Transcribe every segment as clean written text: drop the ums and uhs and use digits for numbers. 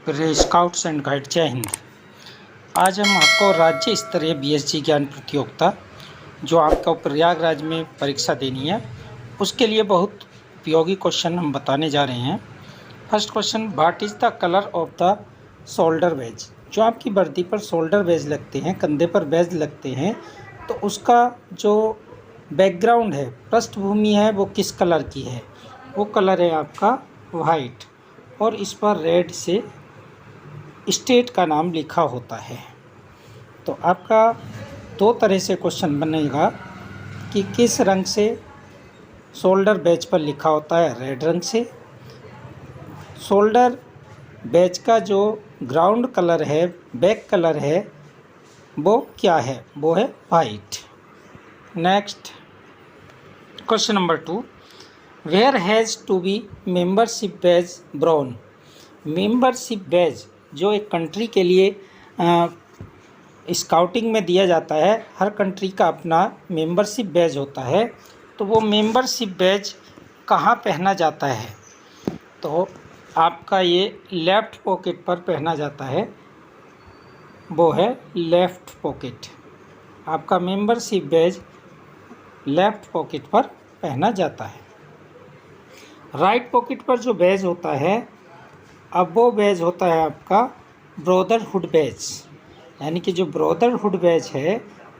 प्रिय scouts and guide, जय हिंद। आज हम आपको राज्य स्तरीय बीएसजी ज्ञान प्रतियोगिता जो आपको प्रयागराज में परीक्षा देनी है उसके लिए बहुत उपयोगी क्वेश्चन हम बताने जा रहे हैं। First question, what is the colour of the shoulder badge. जो आपकी वर्दी पर शोल्डर बैज लगते हैं, कंधे पर बैज लगते हैं, तो उसका जो बैकग्राउंड है, पृष्ठभूमि है, वो किस कलर की है। वो कलर है आपका वाइट और इस पर रेड से स्टेट का नाम लिखा होता है। तो आपका दो तरह से क्वेश्चन बनेगा कि किस रंग से शोल्डर बैज पर लिखा होता है, रेड रंग से। शोल्डर बैज का जो ग्राउंड कलर है, बैक कलर है, वो क्या है, वो है white. Next question number 2, where has to be membership badge brown. Membership badge जो एक कंट्री के लिए स्काउटिंग में दिया जाता है, हर कंट्री का अपना मेंबरशिप बैज होता है, तो वो मेंबरशिप बैज कहाँ पहना जाता है। तो आपका ये लेफ़्ट पॉकेट पर पहना जाता है, वो है लेफ़्ट पॉकेट। आपका मेंबरशिप बैज लेफ़्ट पॉकेट पर पहना जाता है। राइट पॉकेट पर जो बैज होता है, अब वो बैज होता है आपका ब्रदरहुड बैज, यानी कि जो ब्रदरहुड बैज है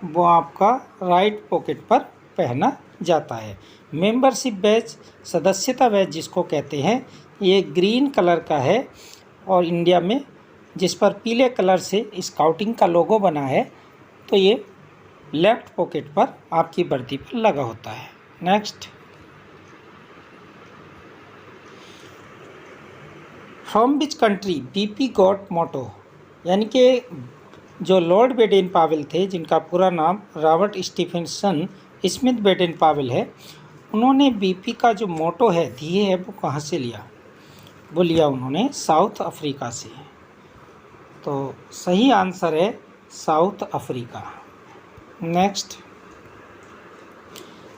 वो आपका राइट पॉकेट पर पहना जाता है। मेंबरशिप बैज, सदस्यता बैज जिसको कहते हैं, ये ग्रीन कलर का है और इंडिया में जिस पर पीले कलर से स्काउटिंग का लोगो बना है, तो ये लेफ़्ट पॉकेट पर आपकी वर्दी पर लगा होता है। Next, from which country BP got motto. यानी कि जो लॉर्ड बेडेन पावेल थे, जिनका पूरा नाम Robert Stephenson Smith Baden Powell है, उन्होंने बीपी का जो मोटो है, ध्येय है, वो कहाँ से लिया। वो लिया उन्होंने साउथ अफ्रीका से। तो सही आंसर है South Africa. Next,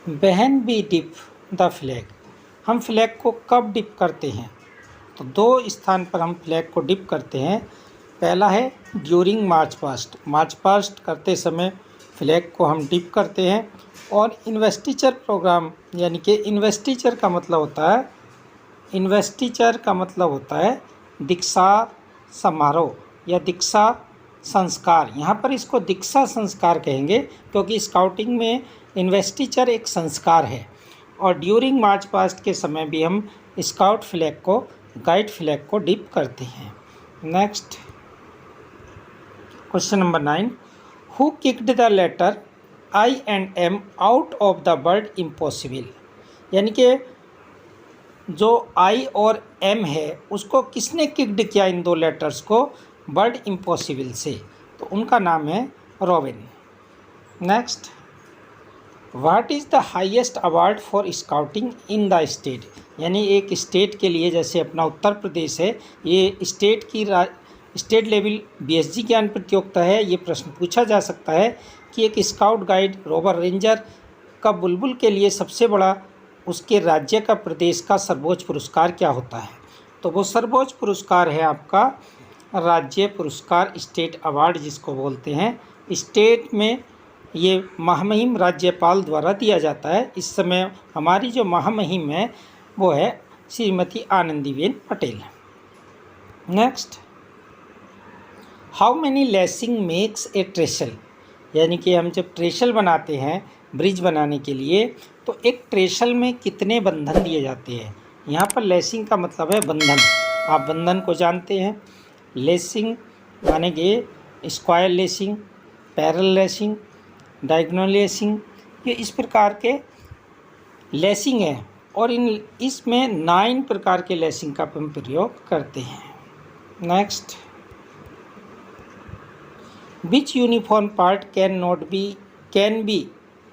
when we dip the flag. हम फ्लैग को कब डिप करते हैं। तो दो स्थान पर हम फ्लैग को डिप करते हैं। पहला है during march past. March past करते समय फ्लैग को हम डिप करते हैं। और इन्वेस्टिचर प्रोग्राम, यानी कि इन्वेस्टिचर का मतलब होता है दीक्षा समारोह या दीक्षा संस्कार। यहाँ पर इसको दीक्षा संस्कार कहेंगे क्योंकि स्काउटिंग में इन्वेस्टिचर एक संस्कार है। और ड्यूरिंग मार्च पास्ट के समय भी हम स्काउट फ्लैग को, गाइड फ्लैग को डिप करते हैं। Next question number 9, who kicked the letter I and M out of the word impossible. यानी कि जो आई और एम है उसको किसने किक्ड किया, इन दो लेटर्स को वर्ड इम्पॉसिबल से, तो उनका नाम है robin. Next, what is the highest award for scouting in the state. यानी एक स्टेट के लिए, जैसे अपना उत्तर प्रदेश है, ये स्टेट लेवल बीएसजी ज्ञान प्रतियोगिता है, ये प्रश्न पूछा जा सकता है कि एक स्काउट गाइड रोवर रेंजर का बुलबुल के लिए सबसे बड़ा उसके राज्य का, प्रदेश का सर्वोच्च पुरस्कार क्या होता है। तो वो सर्वोच्च पुरस्कार है आपका राज्य पुरस्कार, स्टेट अवार्ड जिसको बोलते हैं। स्टेट में ये महामहिम राज्यपाल द्वारा दिया जाता है। इस समय हमारी जो महामहिम है वो है श्रीमती Anandiben Patel. Next, how many lashing makes a trestle. यानी कि हम जब ट्रेशल बनाते हैं ब्रिज बनाने के लिए, तो एक ट्रेशल में कितने बंधन दिए जाते हैं। यहाँ पर लेसिंग का मतलब है बंधन। आप बंधन को जानते हैं। लेसिंग माने कि square lacing, parallel lacing, diagonal lacing, ये इस प्रकार के लेसिंग है और इसमें 9 प्रकार के लेसिंग का हम प्रयोग करते हैं। Next, which uniform part can be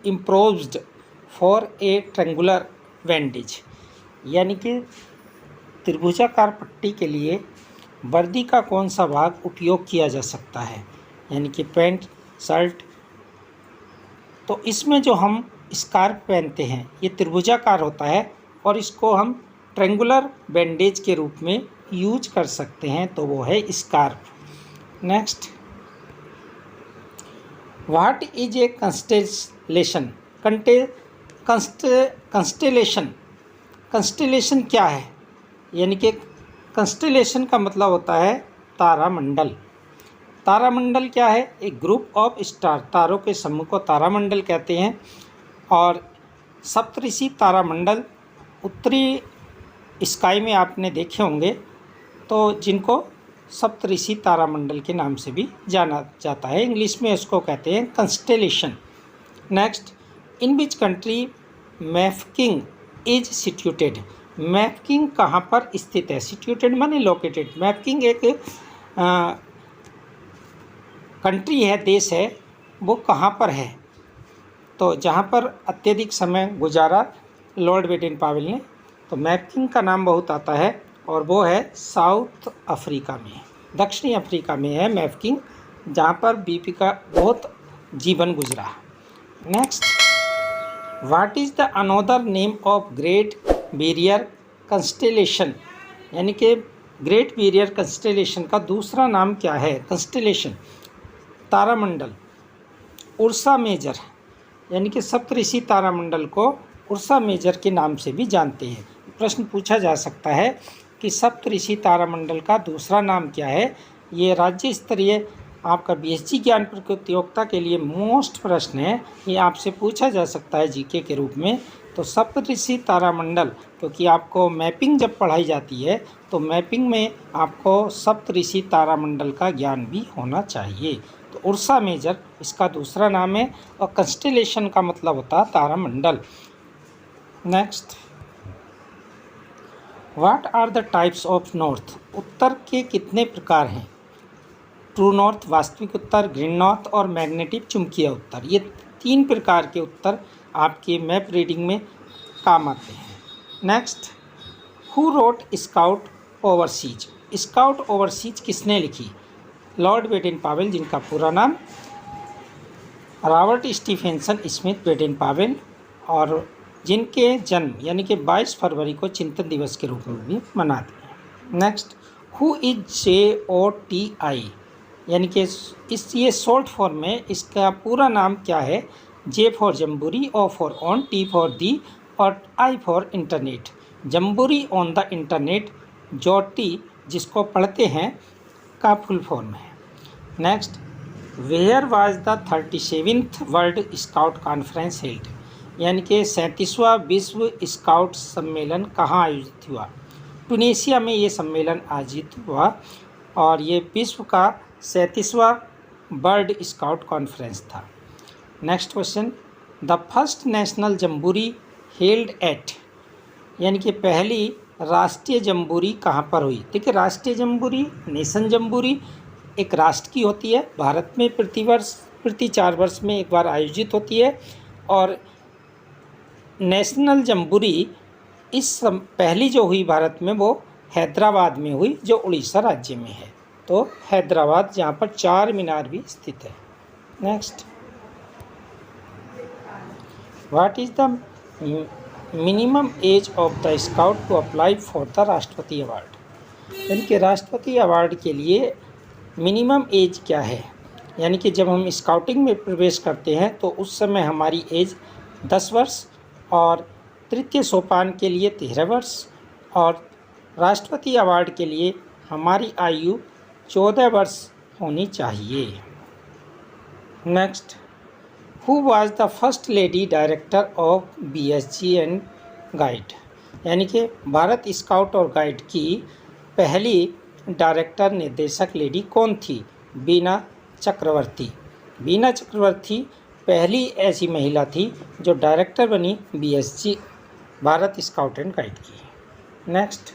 improved for a triangular bandage. यानी कि त्रिभुजाकार पट्टी के लिए वर्दी का कौन सा भाग उपयोग किया जा सकता है, यानी कि पैंट, शर्ट। तो इसमें जो हम स्कार्फ पहनते हैं ये त्रिभुजाकार होता है और इसको हम ट्रेंगुलर बैंडेज के रूप में यूज कर सकते हैं तो वो है scarf. Next, what is a constellation? Constellation क्या है? यानी कि कंस्टेलेशन का मतलब होता है तारामंडल। तारामंडल क्या है? एक ग्रुप ऑफ स्टार, तारों के समूह को तारामंडल कहते हैं। और सप्तऋषि तारामंडल उत्तरी स्काई में आपने देखे होंगे, तो जिनको सप्तऋषि तारामंडल के नाम से भी जाना जाता है। इंग्लिश में इसको कहते हैं constellation. Next, in which country Mafeking is situated? Mafeking कहाँ पर स्थित है? सिचुएटेड माने लोकेटेड। मैफकिंग एक कंट्री है, देश है, वो कहाँ पर है? तो जहाँ पर अत्यधिक समय गुजारा लॉर्ड बेटन पावेल ने, तो मैफकिंग का नाम बहुत आता है और वो है साउथ अफ्रीका में, दक्षिणी अफ्रीका में है मैफकिंग, जहाँ पर बीपी का बहुत जीवन गुजरा। Next, what is the another name of great bear constellation? यानी कि ग्रेट बैरियर कंस्टेलेशन का दूसरा नाम क्या है? कंस्टेलेशन तारामंडल उर्सा मेजर, यानी कि सप्तऋषि तारामंडल को उर्सा मेजर के नाम से भी जानते हैं। प्रश्न पूछा जा सकता है कि सप्तऋषि तारामंडल का दूसरा नाम क्या है? ये राज्य स्तरीय आपका बीएसजी ज्ञान प्रतियोगिता के लिए मोस्ट प्रश्न है, ये आपसे पूछा जा सकता है जीके के रूप में। तो सप्तऋषि तारामंडल, क्योंकि आपको मैपिंग जब पढ़ाई जाती है तो मैपिंग में आपको सप्तऋषि तारामंडल का ज्ञान भी होना चाहिए। तो उर्सा मेजर इसका दूसरा नाम है और कंस्टेलेशन का मतलब होता है तारामंडल। Next, what are the types of north? उत्तर के कितने प्रकार हैं? ट्रू नॉर्थ, वास्तविक उत्तर, ग्रीन नॉर्थ और मैग्नेटिक चुंबकीय उत्तर। ये 3 प्रकार के उत्तर आपके मैप रीडिंग में काम आते हैं। Next, who wrote scout overseas? Scout overseas किसने लिखी? लॉर्ड बेटन पावेल, जिनका पूरा नाम Robert Stephenson Smith Baden Powell, और जिनके जन्म यानी कि 22 फरवरी को चिंतन दिवस के रूप में भी मनाते हैं। Next, who is JOTI? यानी कि ये शॉर्ट फॉर्म में इसका पूरा नाम क्या है? J for jamboree, O for on, T for the और I for internet. Jamboree on the internet, JOTI जिसको पढ़ते हैं का फुल फॉर्म है। Next, where was the 37th world scout conference held? यानी कि 37वां विश्व स्काउट सम्मेलन कहाँ आयोजित हुआ? ट्यूनीशिया में ये सम्मेलन आयोजित हुआ और ये विश्व का 37वां वर्ल्ड स्काउट कॉन्फ्रेंस था। Next question, the first national jamboree held at? यानी कि पहली राष्ट्रीय जम्बूरी कहाँ पर हुई? देखिए, राष्ट्रीय जम्बूरी, नेशन जम्बूरी एक राष्ट्र की होती है, भारत में प्रति 4 वर्ष में एक बार आयोजित होती है, और नेशनल जम्बूरी पहली जो हुई भारत में वो हैदराबाद में हुई, जो उड़ीसा राज्य में है। तो हैदराबाद, जहाँ पर 4 मीनार भी स्थित है। Next, what is the minimum age of the scout to apply for the Rashtrapati award? यानी कि राष्ट्रपति अवार्ड के लिए मिनिमम एज क्या है? यानी कि जब हम स्काउटिंग में प्रवेश करते हैं तो उस समय हमारी एज 10 वर्ष और तृतीय सोपान के लिए 13 वर्ष और राष्ट्रपति अवार्ड के लिए हमारी आयु 14 वर्ष होनी चाहिए। Next, who was the first lady director of BSG and guide? यानी कि भारत स्काउट और गाइड की पहली डायरेक्टर निर्देशक लेडी कौन थी? बीना चक्रवर्ती। बीना चक्रवर्ती पहली ऐसी महिला थी जो डायरेक्टर बनी BSG Bharat scout and guide की। Next,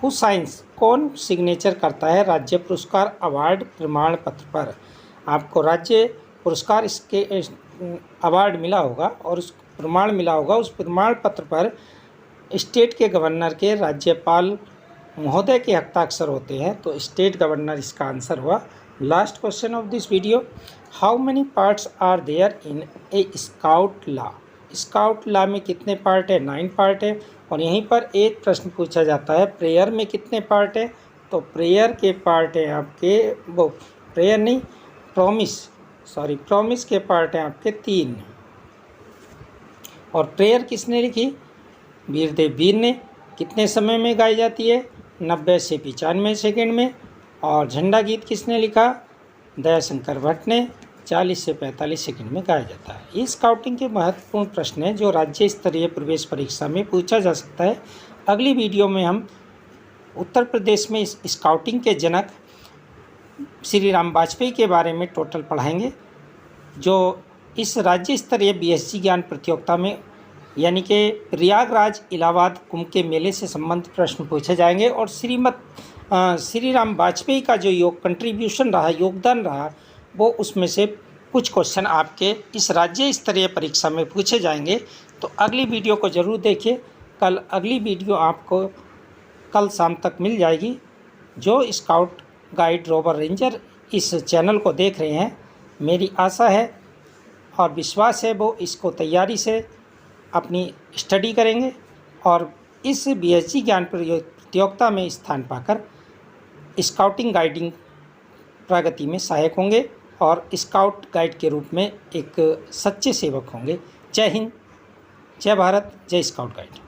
who signs? कौन सिग्नेचर करता है राज्य पुरस्कार अवार्ड प्रमाण पत्र पर? आपको राज्य पुरस्कार इसके अवार्ड मिला होगा और उस प्रमाण मिला होगा, उस प्रमाण पत्र पर स्टेट के गवर्नर के, राज्यपाल महोदय के हस्ताक्षर होते हैं, तो स्टेट गवर्नर इसका आंसर हुआ। Last question of this video, how many parts are there in a scout law? Scout law में कितने पार्ट है? 9 पार्ट है। और यहीं पर एक प्रश्न पूछा जाता है, प्रेयर में कितने पार्ट है? तो प्रेयर के पार्ट हैं आपके, वो प्रेयर नहीं, प्रॉमिस के पार्ट हैं आपके 3। और प्रेयर किसने लिखी? वीरदेव वीर ने। कितने समय में गाई जाती है? 90 से 95 सेकंड में। और झंडा गीत किसने लिखा? दयाशंकर भट्ट ने। 40 से 45 सेकंड में गाया जाता है। ये स्काउटिंग के महत्वपूर्ण प्रश्न हैं जो राज्य स्तरीय प्रवेश परीक्षा में पूछा जा सकता है। अगली वीडियो में हम उत्तर प्रदेश में इस स्काउटिंग के जनक श्री राम वाजपेयी के बारे में टोटल पढ़ाएंगे, जो इस राज्य स्तरीय BSc ज्ञान प्रतियोगिता में यानी कि प्रयागराज इलाहाबाद कुंभ के मेले से संबंधित प्रश्न पूछे जाएंगे। और श्री राम वाजपेयी का जो कंट्रीब्यूशन रहा, योगदान रहा, वो उसमें से कुछ क्वेश्चन आपके इस राज्य स्तरीय परीक्षा में पूछे जाएंगे। तो अगली वीडियो को ज़रूर देखिए। अगली वीडियो आपको कल शाम तक मिल जाएगी। जो स्काउट गाइड रोवर रेंजर इस चैनल को देख रहे हैं, मेरी आशा है और विश्वास है वो इसको तैयारी से अपनी स्टडी करेंगे और इस BSc ज्ञान प्रतियोगिता में स्थान पाकर स्काउटिंग गाइडिंग प्रगति में सहायक होंगे और स्काउट गाइड के रूप में एक सच्चे सेवक होंगे। जय हिंद, जय भारत, जय स्काउट गाइड।